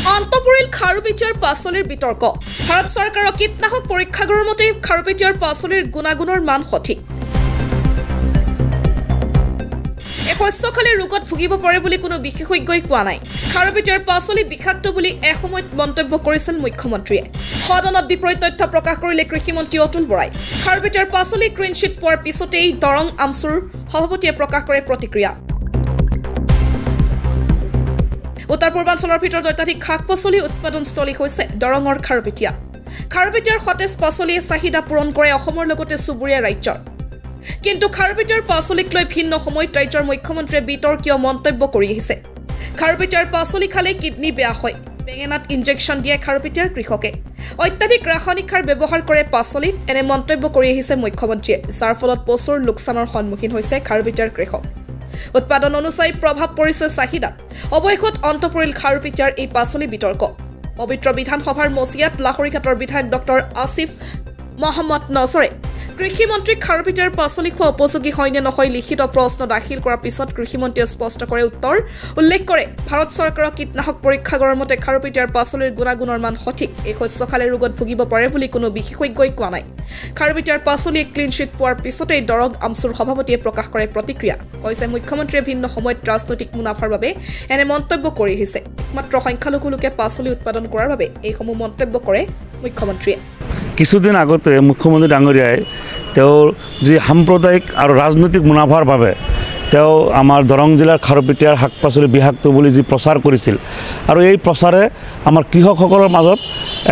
অন্তপুৰীল খাৰুপেটীয়াৰ পাচলিৰ বিতৰ্ক ভাৰত চৰকাৰৰ কীটনাশক পৰীক্ষাগাৰৰ মতে খাৰুপেটীয়াৰ পাচলিৰ গুণাগুণৰ মান সঠিক এই শস্যখালী ৰোগত ভুগিব পাৰে বুলি কোনো বিশেষজ্ঞই কোৱা নাই খাৰুপেটীয়াৰ পাচলি বিষাক্ত বুলি এসময়ত মন্তব্য কৰিছিল মুখ্যমন্ত্ৰীয়ে সদনত বিপৰীত তথ্য প্ৰকাশ কৰিলে কৃষিমন্ত্ৰী অতুল বৰাই খাৰুপেটীয়াৰ পাচলি ক্লিনচিট পোৱাৰ পিছতেই দৰং আমচুৰ সভাপতিয়ে প্ৰকাশ কৰে প্ৰতিক্ৰিয়া উত্তৰ পূৰ্বাঞ্চলৰ ভিতৰত অত্যাধিক শাক-পাচলি উৎপাদনস্থলী হৈছে দৰঙৰ খাৰুপেটীয়া খাৰুপেটীয়াৰ সতেজ পাচলিয়ে চাহিদা পূৰণ কৰে অসমৰ লগতে চুবুৰীয়া ৰাজ্যৰ কিন্তু খাৰুপেটীয়াৰ পাচলিক লৈ ভিন্ন সময়ত ৰাজ্যৰ মুখ্যমন্ত্ৰীয়ে বিতৰ্কীয় মন্তব্য কৰি আহিছে খাৰুপেটীয়াৰ পাচলি খালে কিডনি বেয়া হয় বেঙেনাত ইনজেকশ্যন দিয়ে খাৰুপেটীয়াৰ কৃষকে অত্যাধিক ৰাসায়নিক সাৰ ব্যৱহাৰ কৰে পাচলিত এনে মন্তব্য কৰি আহিছে মুখ্যমন্ত্ৰীয়ে যাৰ ফলত প্ৰচুৰ লোকচানৰ সন্মুখীন হৈছে খাৰুপেটীয়াৰ কৃষক উৎপাদন অনুসায়ী প্ৰভাৱ পৰিছে চাহিদাত অৱশেষত অন্তপুৰীল খাৰুপেটীয়াৰ এই পাচলি বিতৰ্ক পবিত্ৰ বিধানসভাৰ মচিয়াত লাহৰীঘাটৰ বিধায়ক ডক্টৰ আসিফ মহম্মদ নজৰে কৃষিমন্ত্ৰীক খাৰুপেটীয়াৰ পাচলি খোৱা উপযোগী হয় নে নহয় লিখিত প্ৰশ্ন দাখিল কৰাৰ পিছত কৃষিমন্ত্ৰীয়ে স্পষ্ট কৰে উত্তৰ উল্লেখ কৰে ভাৰত চৰকাৰৰ কীটনাশক পৰীক্ষাগাৰৰ মতে খাৰুপেটীয়াৰ পাচলিৰ গুণাগুণৰ মান সঠিক এই শস্যখালী ৰোগত ভুগিব পাৰে বুলি কোনো বিশেষজ্ঞই কোৱা নাই খাৰুপেটীয়াৰ পাচলিয়ে ক্লিনচিট পোৱাৰ পিছতেই দৰং আমচুৰ সভাপতিয়ে প্ৰকাশ কৰে প্ৰতিক্ৰিয়া কৈছে মুখ্যমন্ত্ৰীয়ে ভিন্ন সময়ত ৰাজনৈতিক মুনাফাৰ বাবে এনে মন্তব্য কৰি আহিছে মাত্ৰ সংখ্যালঘু লোকে পাচলি উৎপাদন কৰাৰ বাবে এইসমূহ মন্তব্য কৰে মুখ্যমন্ত্ৰীয়ে কিছুদিন আগতে মুখ্যমন্ত্ৰী ডাঙৰীয়াই তেওঁৰ যি সাম্প্ৰদায়িক আৰু ৰাজনৈতিক মুনাফাৰ বাবে তেওঁ আমাৰ দৰং জিলাৰ খাৰুপেটীয়াৰ শাক পাচলি বিষাক্ত বুলি যি প্ৰচাৰ কৰিছিল আৰু এই প্ৰচাৰে আমাৰ কৃষকসকলৰ মাজত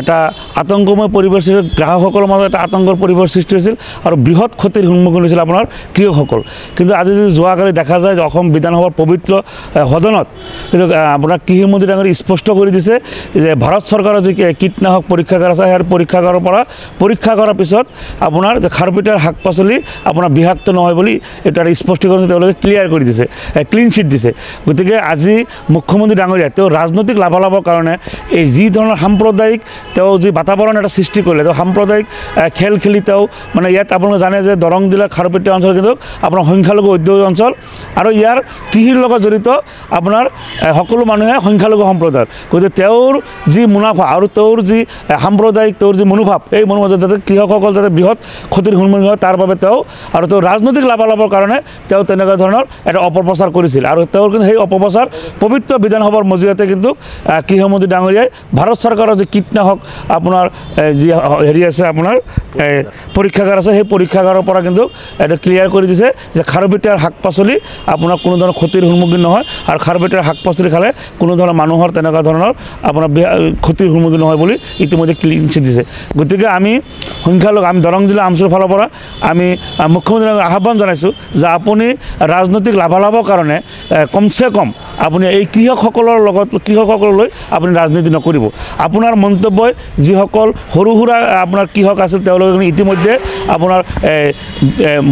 এটা আতংকময় পৰিৱেশ সৃষ্টি গ্ৰাহকসকলৰ মাজত এটা আতংকৰ পৰিৱেশ সৃষ্টি হৈছিল আৰু বৃহৎ ক্ষতিৰ সন্মুখীন হৈছিল আপোনাৰ কৃষকসকল কিন্তু আজি যদি যোৱাকালি দেখা যায় যে অসম বিধানসভাৰ পবিত্ৰ সদনত কিন্তু আপোনাৰ কৃষিমন্ত্ৰী ডাঙৰীয়াই স্পষ্ট কৰি দিছে যে ভাৰত চৰকাৰৰ যি কীটনাশক পৰীক্ষাগাৰ আছে সেই পৰীক্ষাগাৰৰ পৰা পৰীক্ষা কৰাৰ পিছত আপোনাৰ যে খাৰুপেটীয়াৰ শাক পাচলি আপোনাৰ বিষাক্ত নহয় বুলি এটা স্পষ্টীকৰণ তেওঁলোকে ক্লিয়াৰ কৰি দিছে ক্লিন চিট দিছে গতিকে আজি মুখ্যমন্ত্ৰী ডাঙৰীয়া তেওঁ ৰাজনৈতিক লাভালাভৰ কাৰণে এই যি ধৰণৰ সাম্প্ৰদায়িক তেওঁ যি বাতাবৰণ এটা সৃষ্টি কৰিলে তেওঁ সাম্প্ৰদায়িক খেল খেলি তেওঁ মানে ইয়াত আপোনালোকে জানে যে দৰং জিলাৰ খাৰুপেটীয়া অঞ্চল কিন্তু আপোনাৰ সংখ্যালঘু ঔদ্যোগিক অঞ্চল আৰু ইয়াৰ কৃষিৰ লগত জড়িত আপোনাৰ সকলো মানুহে সংখ্যালঘু সম্প্ৰদায়ৰ গতিকে তেওঁৰ যি মুনাফা আৰু তেওঁৰ যি সাম্প্ৰদায়িক তেওঁৰ যি মনোভাৱ এই মনোভাৱ যাতে কৃষকসকল যাতে বৃহৎ ক্ষতিৰ সন্মুখীন হয় তাৰ বাবে তেওঁ আৰু তেওঁ ৰাজনৈতিক লাভালাভৰ কাৰণে তেওঁ তেনেকুৱা ধৰণৰ এটা অপপ্ৰচাৰ কৰিছিল আৰু তেওঁৰ কিন্তু সেই অপপ্ৰচাৰ পবিত্ৰ বিধানসভাৰ মজিয়াতে কিন্তু কৃষিমন্ত্ৰী ডাঙৰীয়াই ভাৰত চৰকাৰৰ যি কীটনাশক আপোনাৰ যি হেৰি আছে আপোনাৰ পৰীক্ষাগাৰ আছে সেই পৰীক্ষাগাৰৰ পৰা কিন্তু এটা ক্লিয়াৰ কৰি দিছে যে খাৰুপেটীয়াৰ শাক পাচলি আপোনাৰ কোনো ধৰণৰ ক্ষতিৰ সন্মুখীন নহয় আৰু খাৰুপেটীয়াৰ শাক পাচলি খালে কোনো ধৰণৰ মানুহৰ তেনেকুৱা ধৰণৰ আপোনাৰ ক্ষতিৰ সন্মুখীন নহয় বুলি ইতিমধ্যে ক্লিন চিট দিছে গতিকে আমি সংখ্যালঘু আমি দৰং জিলা আমচুৰ ফালৰ পৰা আমি মুখ্যমন্ত্ৰীক আহ্বান জনাইছোঁ যে আপুনি ৰাজনৈতিক লাভালাভৰ কাৰণে কমচে কম আপুনি এই কৃষকসকলৰ লগত কৃষকসকললৈ আপুনি ৰাজনীতি নকৰিব আপোনাৰ মন্তব্যই যিসকল সৰু সুৰা আপোনাৰ কৃষক আছিল তেওঁলোকে ইতিমধ্যে আপোনাৰ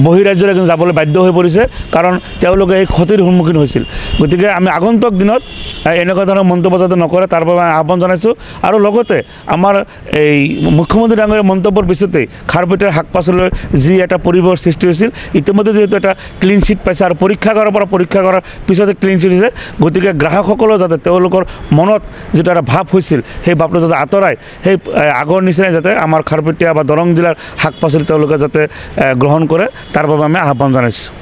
বহিৰাজ্যলৈ কিন্তু যাবলৈ বাধ্য হৈ পৰিছে কাৰণ তেওঁলোকে এই ক্ষতিৰ সন্মুখীন হৈছিল গতিকে আমি আগন্তুক দিনত এনেকুৱা ধৰণৰ মন্তব্য যাতে নকৰে তাৰ বাবে আহ্বান জনাইছোঁ আৰু লগতে আমাৰ এই মুখ্যমন্ত্ৰী ডাঙৰীয়াৰ মন্তব্যৰ পিছতেই খাৰুপেটীয়াৰ শাক পাচলিৰ যি এটা পৰিৱেশৰ সৃষ্টি হৈছিল ইতিমধ্যে যিহেতু এটা ক্লিন চিট পাইছে আৰু পৰীক্ষাগাৰৰ পৰা পৰীক্ষা কৰাৰ পিছতে ক্লিন চিট হৈছে গতিকে গ্ৰাহকসকলেও যাতে তেওঁলোকৰ মনত যিটো এটা ভাৱ হৈছিল সেই ভাৱটো যাতে আঁতৰাই সেই আগৰ নিচিনাই যাতে আমাৰ খাৰুপেটীয়া বা দৰং জিলাৰ শাক পাচলি তেওঁলোকে যাতে গ্ৰহণ কৰে তাৰ বাবে আমি আহ্বান জনাইছোঁ